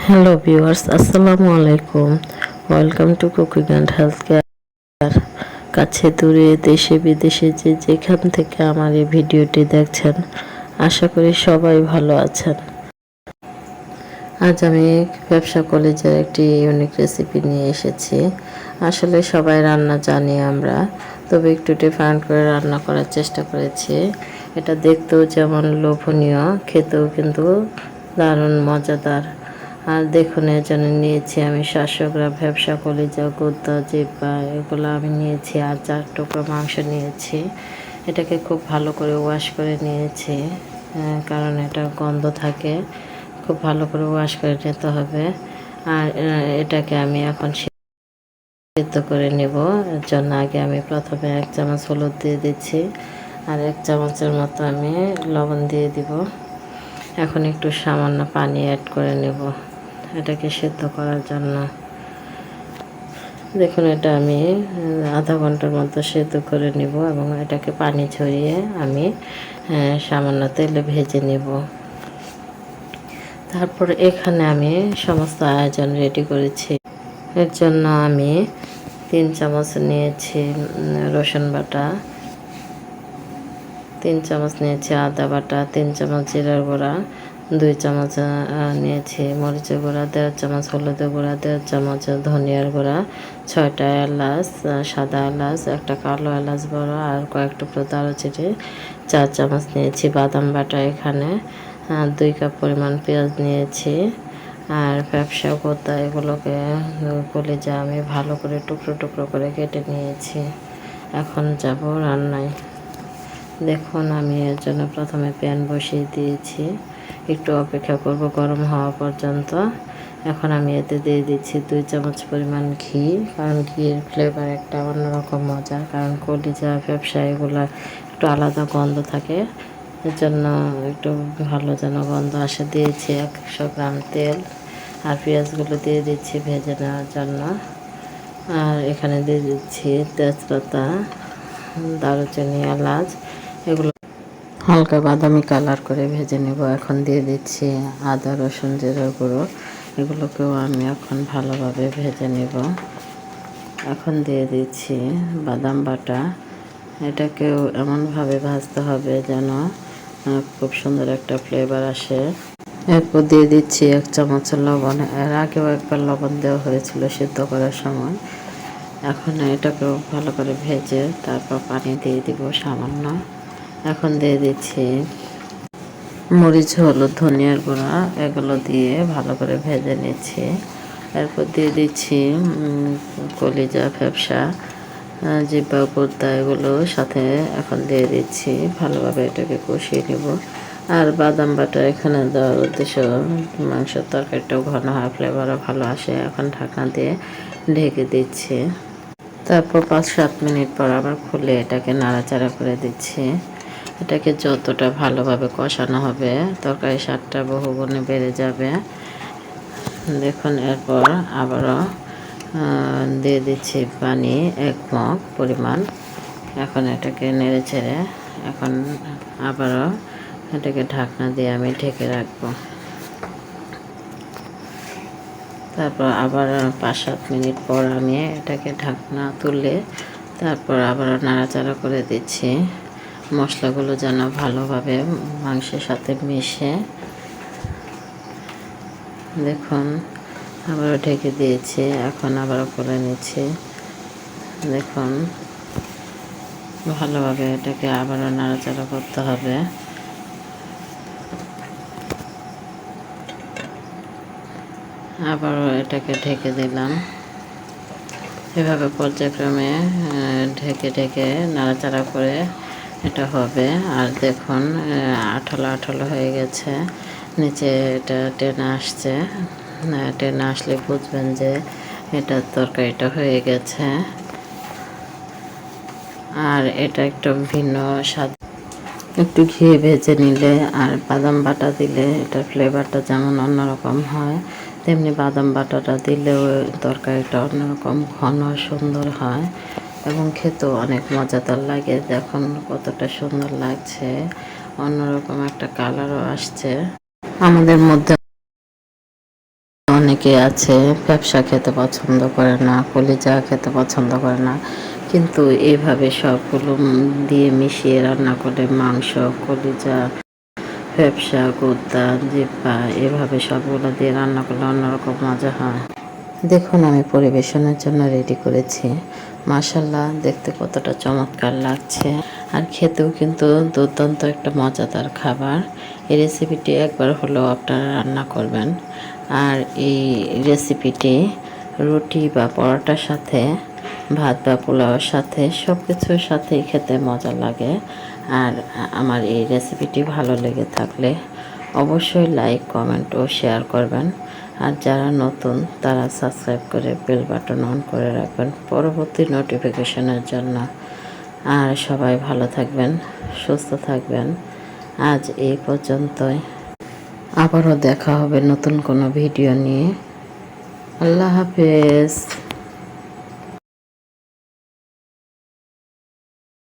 Hello viewers, আসসালামু আলাইকুম। Welcome to cooking and health care. কাছে দূরে দেশে বিদেশে যে যেখান থেকে আমার এই ভিডিওটি দেখছেন, আশা করি সবাই ভালো আছেন। আজ আমি ব্যবসা কলেজের একটি ইউনিক রেসিপি নিয়ে এসেছি। আসলে সবাই রান্না জানি আমরা, তবে একটু ডিফারেন্ট করে রান্না করার চেষ্টা করেছি। এটা দেখতেও যেমন লোভনীয়, খেতেও কিন্তু দারুণ মজাদার। আর দেখুন, এর জন্য নিয়েছি আমি 700 গ্রাম ব্যবসা কলিজা, গুদ্দা, জিব্বা এগুলো আমি নিয়েছি, আর 4 টুকরো মাংস নিয়েছি। এটাকে খুব ভালো করে ওয়াশ করে নিয়েছি, কারণ এটা গন্ধ থাকে। খুব ভালো করে ওয়াশ করে নিতে হবে। আর এটাকে আমি এখন সিদ্ধ করে নেব। এর জন্য আগে আমি প্রথমে 1 চামচ হলুদ দিয়ে দিচ্ছি, আর 1 চামচের মতো আমি লবণ দিয়ে দিব। এখন একটু সামান্য পানি অ্যাড করে নেব এটাকে সিদ্ধ করার জন্য। দেখুন, এটা আমি আধা ঘন্টার মতো সিদ্ধ করে নেব এবং এটাকে পানি ঝরিয়ে আমি সামান্য তেলে ভেজে নেব। তারপর এখানে আমি সমস্ত আয়োজন রেডি করেছি। এর জন্য আমি 3 চামচ নিয়েছি রসুন বাটা, 3 চামচ নিয়েছি আদা বাটা, 3 চামচ জিরার গুঁড়া, 2 চামচ নিয়েছি মরিচের গুঁড়া, 1.5 চামচ হলুদের গুঁড়া, 1.5 চামচ ধনিয়ার গুঁড়া, 6টা এলাচ, সাদা এলাচ, একটা কালো এলাচ বড়, আর কয়েক টুকরো দারুচিনি, 4 চামচ নিয়েছি বাদাম বাটা, এখানে 2 কাপ পরিমাণ পেঁয়াজ নিয়েছি, আর ব্যবসা কোতা এগুলোকে কলিজা আমি ভালো করে টুকরো টুকরো করে কেটে নিয়েছি। এখন যাব রান্নায়। দেখুন, আমি এর জন্য প্রথমে প্যান বসিয়ে দিয়েছি, একটু অপেক্ষা করব গরম হওয়া পর্যন্ত। এখন আমি এতে দিয়ে দিচ্ছি 2 চামচ পরিমাণ ঘি, কারণ ঘিয়ের ফ্লেভার একটা অন্যরকম মজা, কারণ কলিজা ব্যবসা এগুলো একটু আলাদা গন্ধ থাকে, এর জন্য একটু ভালো যেন গন্ধ আসে। দিয়েছি 100 গ্রাম তেল, আর পেঁয়াজগুলো দিয়ে দিচ্ছি ভেজে নেওয়ার জন্য। আর এখানে দিয়ে দিচ্ছি তেজপাতা, দারুচিনি, এলাচ, এগুলো হালকা বাদামি কালার করে ভেজে নেব। এখন দিয়ে দিচ্ছি আদা, রসুন, জিরার গুঁড়ো, এগুলোকেও আমি এখন ভালোভাবে ভেজে নেব। এখন দিয়ে দিচ্ছি বাদাম বাটা, এটাকেও এমনভাবে ভাজতে হবে যেন খুব সুন্দর একটা ফ্লেভার আসে। এরপর দিয়ে দিচ্ছি 1 চামচ লবণ, এর আগেও একবার লবণ দেওয়া হয়েছিল সিদ্ধ করার সময়। এখন এটাকেও ভালো করে ভেজে তারপর পানি দিয়ে দিব সামান্য। এখন দিয়ে দিচ্ছি মরিচ, হলুদ, ধনিয়ার গুঁড়া, এগুলো দিয়ে ভালো করে ভেজে নিচ্ছি। এরপর দিয়ে দিচ্ছি কলিজা, ফ্যাপসা, জিব্বা, গুদ্দা এগুলো সাথে এখন দিয়ে দিচ্ছি। ভালোভাবে এটাকে কষিয়ে নেব। আর বাদাম বাটা এখানে দেওয়ার উদ্দেশ্য মাংসের তরকারিটাও ঘন হয়, ফ্লেভারও ভালো আসে। এখন ঢাকনা দিয়ে ঢেকে দিচ্ছি। তারপর 5-7 মিনিট পর আবার খুলে এটাকে নাড়াচাড়া করে দিচ্ছি। এটাকে যতটা ভালোভাবে কষানো হবে তরকারির স্বাদটা বহুগুণে বেড়ে যাবে। দেখুন, এরপর আবারও দিয়ে দিচ্ছি পানি 1 মগ পরিমাণ। এখন এটাকে নেড়ে ছেড়ে এখন আবারও এটাকে ঢাকনা দিয়ে আমি ঢেকে রাখবো। তারপর আবার 5-7 মিনিট পর আমি এটাকে ঢাকনা তুলে তারপর আবারও নাড়াচাড়া করে দিচ্ছি, মশলাগুলো যেন ভালোভাবে মাংসের সাথে মিশে। দেখুন, আবারও ঢেকে দিয়েছি, এখন আবারও করে নিচ্ছি। দেখুন, ভালোভাবে এটাকে আবারও নাড়াচাড়া করতে হবে। আবারও এটাকে ঢেকে দিলাম। এভাবে পর্যায়ক্রমে ঢেকে ঢেকে নাড়াচাড়া করে এটা হবে। আর দেখুন, আঠালো আঠালো হয়ে গেছে, নিচে এটা টেনে আসছে। টেনে আসলে বুঝবেন যে এটা তরকারিটা হয়ে গেছে। আর এটা একটু ভিন্ন স্বাদ, একটু ঘি ভেজে নিলে আর বাদাম বাটা দিলে এটার ফ্লেভারটা যেমন অন্যরকম হয়, তেমনি বাদাম বাটাটা দিলেও তরকারিটা অন্যরকম ঘন সুন্দর হয় এবং খেতেও অনেক মজাদার লাগে। দেখুন কতটা সুন্দর লাগছে, অন্যরকম একটা কালারও আসছে। আমাদের মধ্যে অনেকে আছে ব্যবসা খেতে পছন্দ করে না, কলিজা খেতে পছন্দ করে না, কিন্তু এইভাবে সবগুলো দিয়ে মিশিয়ে রান্না করলে মাংস, কলিজা, ব্যবসা, গুদ্দা, জিহ্বা এভাবে সবগুলো দিয়ে রান্না করলে অন্যরকম মজা হয়। দেখুন আমি পরিবেশনের জন্য রেডি করেছি। মাশাআল্লাহ দেখতে কতটা চমৎকার লাগছে, আর খেতেও কিন্তু দুর্দান্ত একটা মজাদার খাবার। এই রেসিপিটি একবার হলেও আপনারা রান্না করবেন। আর এই রেসিপিটি রুটি বা পরোটার সাথে, ভাত বা পোলাওয়ের সাথে সব কিছুর সাথেই খেতে মজা লাগে। আর আমার এই রেসিপিটি ভালো লেগে থাকলে অবশ্যই লাইক, কমেন্ট ও শেয়ার করবেন। আর যারা নতুন তারা সাবস্ক্রাইব করে বেল বাটন অন করে রাখবেন পরবর্তী নোটিফিকেশনের জন্য। আর সবাই ভালো থাকবেন, সুস্থ থাকবেন। আজ এই পর্যন্তই, আবারও দেখা হবে নতুন কোনো ভিডিও নিয়ে। আল্লাহ হাফেজ।